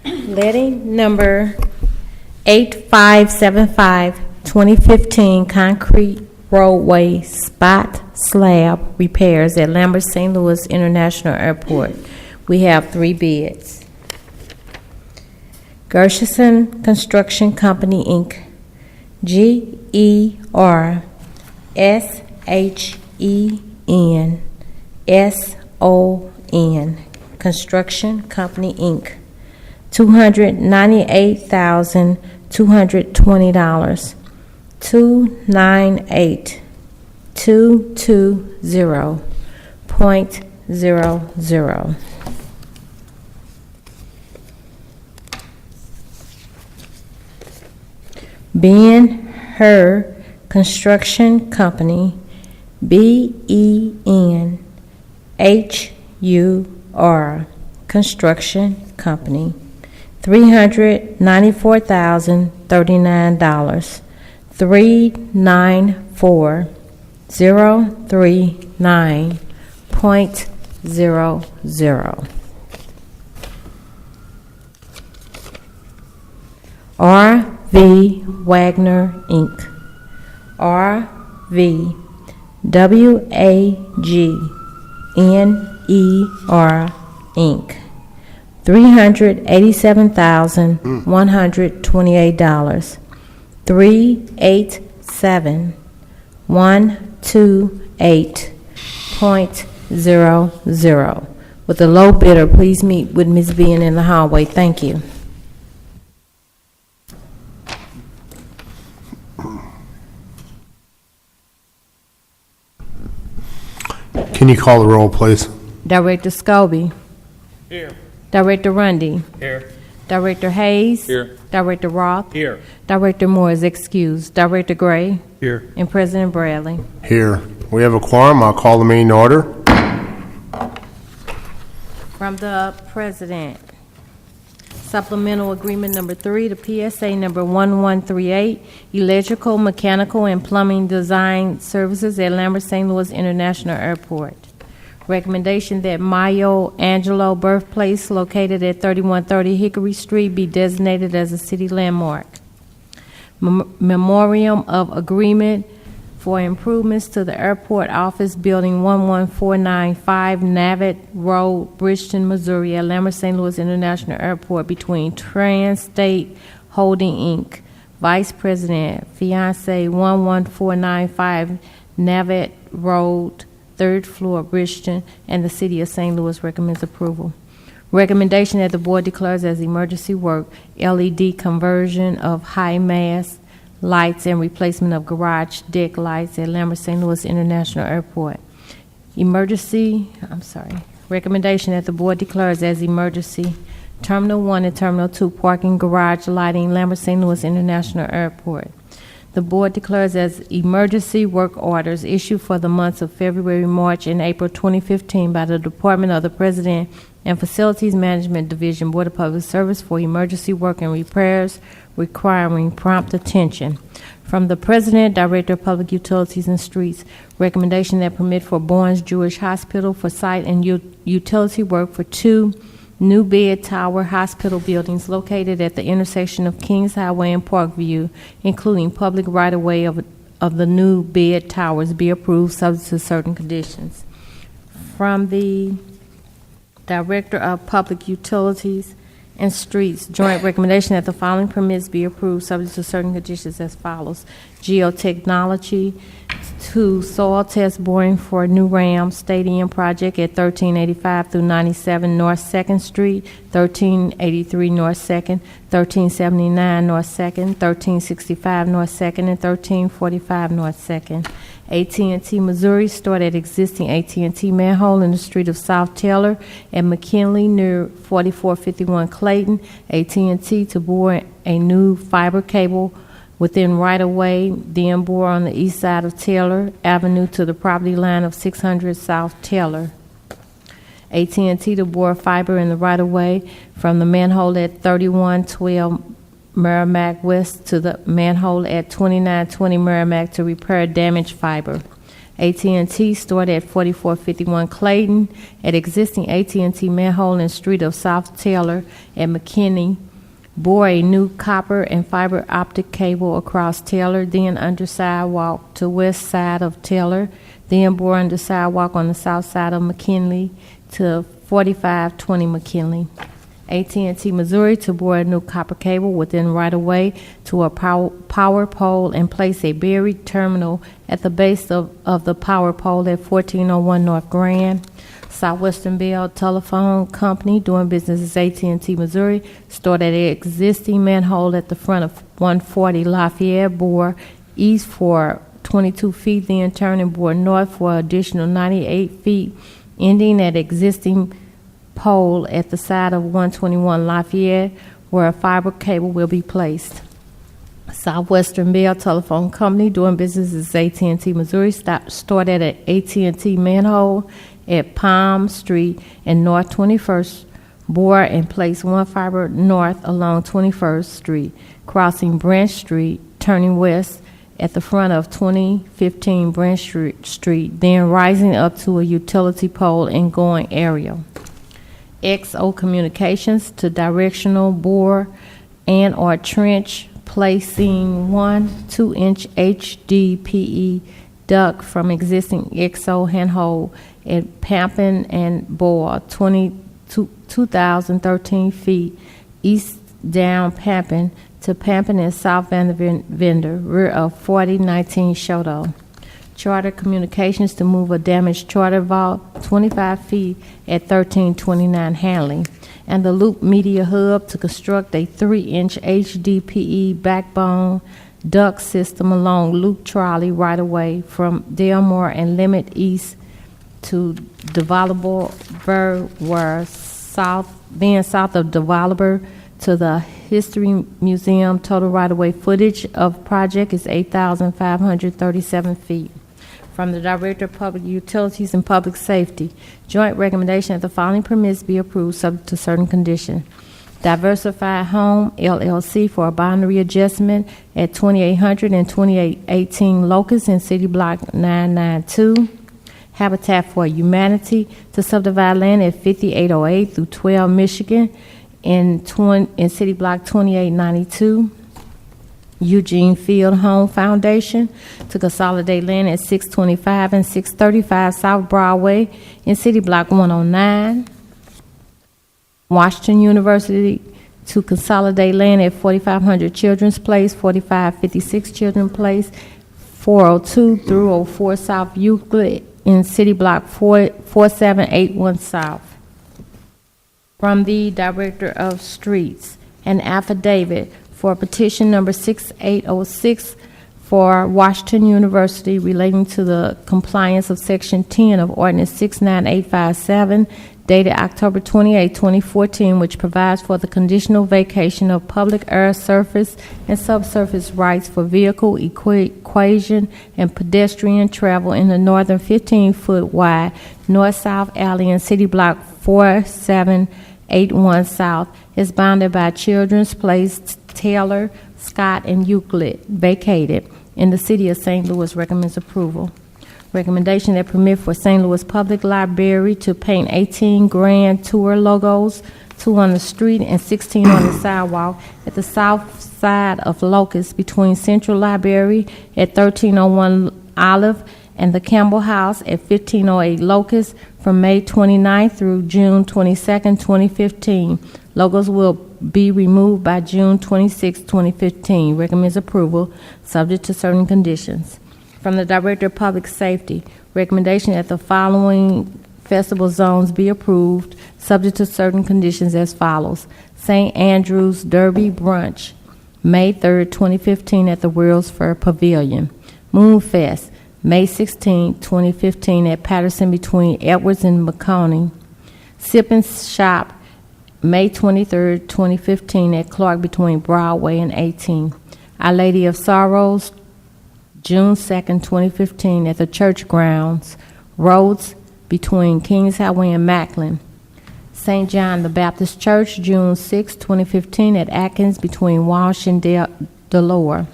Letting number 8575, 2015 concrete roadway spot slab repairs at Lambert St. Louis International Airport. We have 3 bids. Gershenson Construction Company, Inc., GERSHENSON Construction Company, Inc., $298,220. 298,220.00. Ben-Hur Construction Company, BENHUR Construction Company, $394,039. 394,039.00. R.V. Wagner, Inc., R.V. WAGNER, Inc., $387,128. 387,128.00. With the low bidder, please meet with Ms. Vian in the hallway. Thank you. Can you call the roll, please? Director Scobie. Here. Director Rundy. Here. Director Hayes. Here. Director Roth. Here. Director Moore is excused. Director Gray. Here. And President Bradley. Here. We have a quorum. I'll call the meeting to order. From the President. Supplemental Agreement Number 3, the PSA Number 1138, Electrical, Mechanical, and Plumbing Design Services at Lambert St. Louis International Airport. Recommendation that Mayo Angelo Birthplace, located at 3130 Hickory Street, be designated as a city landmark. Memorandum of Agreement for improvements to the Airport Office Building 11495 Navet Road, Bridgeton, Missouri, at Lambert St. Louis International Airport between Trans-State Holding, Inc., Vice President, Fiance 11495 Navet Road, 3rd floor, Bridgeton, and the City of St. Louis recommends approval. Recommendation that the Board declares as emergency work LED conversion of high mast lights and replacement of garage deck lights at Lambert St. Louis International Airport. Recommendation that the Board declares as emergency Terminal 1 and Terminal 2 parking garage lighting, Lambert St. Louis International Airport. The Board declares as emergency work orders issued for the months of February, March, and April 2015 by the Department of the President and Facilities Management Division, Board of Public Service, for emergency work and repairs requiring prompt attention. From the President, Director of Public Utilities and Streets, recommendation that permit for Barnes Jewish Hospital for site and utility work for 2 new bed tower hospital buildings located at the intersection of Kings Highway and Parkview, including public right-of-way of the new bed towers, be approved subject to certain conditions. From the Director of Public Utilities and Streets, joint recommendation that the following permits be approved subject to certain conditions as follows. Geotechnology to soil test boring for new Ram Stadium project at 1385 through 97 North 2nd Street, 1383 North 2nd, 1379 North 2nd, 1365 North 2nd, and 1345 North 2nd. AT&T Missouri, start at existing AT&T manhole in the street of South Taylor at McKinley near 4451 Clayton. AT&T to bore a new fiber cable within right-of-way, then bore on the east side of Taylor Avenue to the property line of 600 South Taylor. AT&T to bore fiber in the right-of-way from the manhole at 3112 Merrimack West to the manhole at 2920 Merrimack to repair damaged fiber. AT&T stored at 4451 Clayton, at existing AT&T manhole in street of South Taylor at McKinney. Bore a new copper and fiber optic cable across Taylor, then under sidewalk to west side of Taylor, then bore under sidewalk on the south side of McKinley to 4520 McKinley. AT&T Missouri to bore a new copper cable within right-of-way to a power pole and place a buried terminal at the base of the power pole at 1401 North Grand. Southwestern Bell Telephone Company, doing business as AT&T Missouri, stored at an existing manhole at the front of 140 Lafayette, bore east for 22 feet, then turn and bore north for additional 98 feet, ending at existing pole at the side of 121 Lafayette, where a fiber cable will be placed. Southwestern Bell Telephone Company, doing business as AT&T Missouri, stored at an AT&T manhole at Palm Street and North 21st, bore and place one fiber north along 21st Street, crossing Branch Street, turning west at the front of 2015 Branch Street, then rising up to a utility pole and going aerial. XO Communications to directional bore and or trench, placing 1 2-inch HDPE duct from existing XO handhole at Pampin and bore 2,013 feet east down Pampin to Pampin and South Vendor, rear of 4019 Shoto. Charter Communications to move a damaged charter vault 25 feet at 1329 Hanley, and the Loop Media Hub to construct a 3-inch HDPE backbone duct system along Loop Trolley right-of-way from Delmore and Limit East to Developer, where south of Developer to the History Museum. Total right-of-way footage of project is 8,537 feet. From the Director of Public Utilities and Public Safety, joint recommendation that the following permits be approved subject to certain conditions. Diversified Home LLC for a boundary adjustment at 2800 and 2818 Locust in City Block 992. Habitat for Humanity to subdivide land at 5808 through 12 Michigan in City Block 2892. Eugene Field Home Foundation to consolidate land at 625 and 635 South Broadway in City Block 109. Washington University to consolidate land at 4500 Children's Place, 4556 Children's Place, 402 through 04 South Euclid in City Block 4781 South. From the Director of Streets, an affidavit for petition number 6806 for Washington University relating to the compliance of Section 10 of Ordinance 69857, dated October 28, 2014, which provides for the conditional vacation of public air surface and subsurface rights for vehicle equation and pedestrian travel in the northern 15-foot wide north-south alley in City Block 4781 South is bounded by Children's Place, Taylor, Scott, and Euclid, vacated in the City of St. Louis. Recommends approval. Recommendation that permit for St. Louis Public Library to paint 18 Grand Tour logos, 2 on the street and 16 on the sidewalk at the south side of Locust between Central Library at 1301 Olive and the Campbell House at 1508 Locust from May 29 through June 22, 2015. Logos will be removed by June 26, 2015. Recommends approval, subject to certain conditions. From the Director of Public Safety, recommendation that the following festival zones be approved, subject to certain conditions as follows. St. Andrew's Derby Brunch, May 3, 2015 at the World's Fair Pavilion. Moonfest, May 16, 2015 at Patterson between Edwards and McConey. Sip and Shop, May 23, 2015 at Clark between Broadway and 18. Our Lady of Sorrows, June 2, 2015 at the Church Grounds. Rhodes between Kings Highway and Macklin. St. John the Baptist Church, June 6, 2015 at Atkins between Walsh and Delore.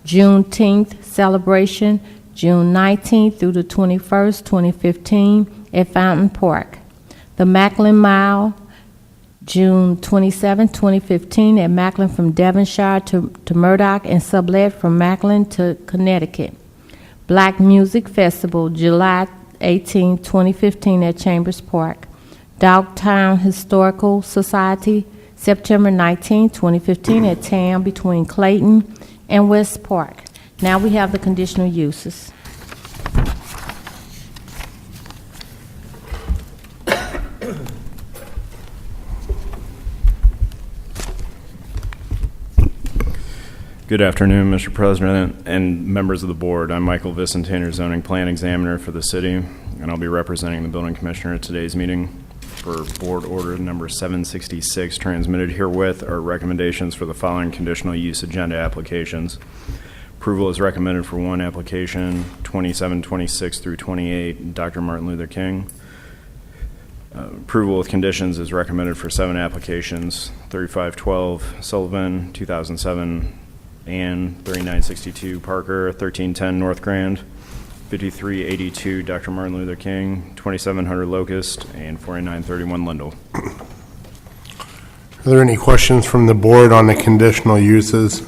Juneteenth celebration, June 19th through the 21st, 2015, at Fountain Park. The Macklin Mile, June 27, 2015, at Macklin from Devonshire to Murdoch and Sublette from Macklin to Connecticut. Black Music Festival, July 18, 2015, at Chambers Park. Dogtown Historical Society, September 19, 2015, at TAM between Clayton and West Park. Now we have the conditional uses. Good afternoon, Mr. President and members of the board. I'm Michael Vicentainer, zoning plan examiner for the city, and I'll be representing the building commissioner at today's meeting. For board order number 766, transmitted herewith are recommendations for the following conditional use agenda applications. Approval is recommended for one application, 2726 through 28, Dr. Martin Luther King. Approval with conditions is recommended for 7 applications, 3512 Sullivan, 2007 Ann, 3962 Parker, 1310 North Grand, 5382 Dr. Martin Luther King, 2700 Locust, and 4931 Lindell. Are there any questions from the board on the conditional uses?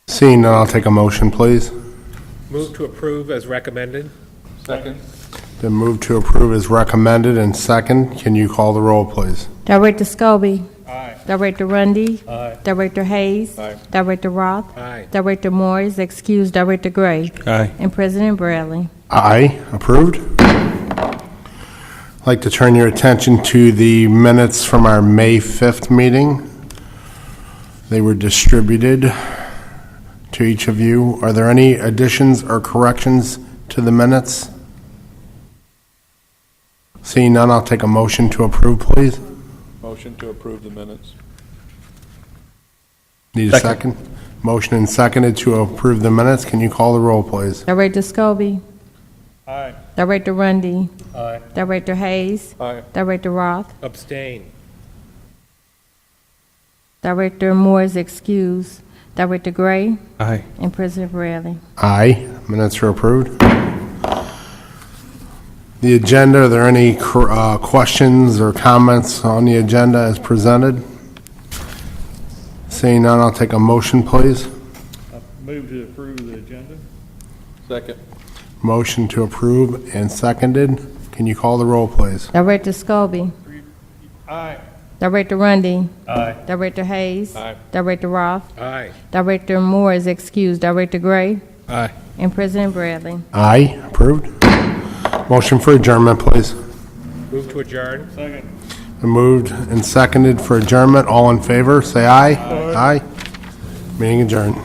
Seeing none, I'll take a motion, please. Move to approve as recommended. Second. Then move to approve as recommended, and second, can you call the roll, please? Director Scobie. Aye. Director Rundy. Aye. Director Hayes. Aye. Director Roth. Aye. Director Moore is excused. Director Gray. Aye. And President Bradley. Aye, approved. I'd like to turn your attention to the minutes from our May 5th meeting. They were distributed to each of you. Are there any additions or corrections to the minutes? Seeing none, I'll take a motion to approve, please. Motion to approve the minutes. Need a second? Motion and seconded to approve the minutes. Can you call the roll, please? Director Scobie. Aye. Director Rundy. Aye. Director Hayes. Aye. Director Roth. Abstain. Director Moore is excused. Director Gray. Aye. And President Bradley. Aye. Minutes are approved. The agenda, are there any questions or comments on the agenda as presented? Seeing none, I'll take a motion, please. Move to approve the agenda. Second. Motion to approve and seconded. Can you call the roll, please? Director Scobie. Aye. Director Rundy. Aye. Director Hayes. Aye. Director Roth. Aye. Director Moore is excused. Director Gray. Aye. And President Bradley. Aye. Approved. Motion for adjournment, please. Move to adjourn. Second. Moved and seconded for adjournment. All in favor, say aye. Aye. Meeting adjourned.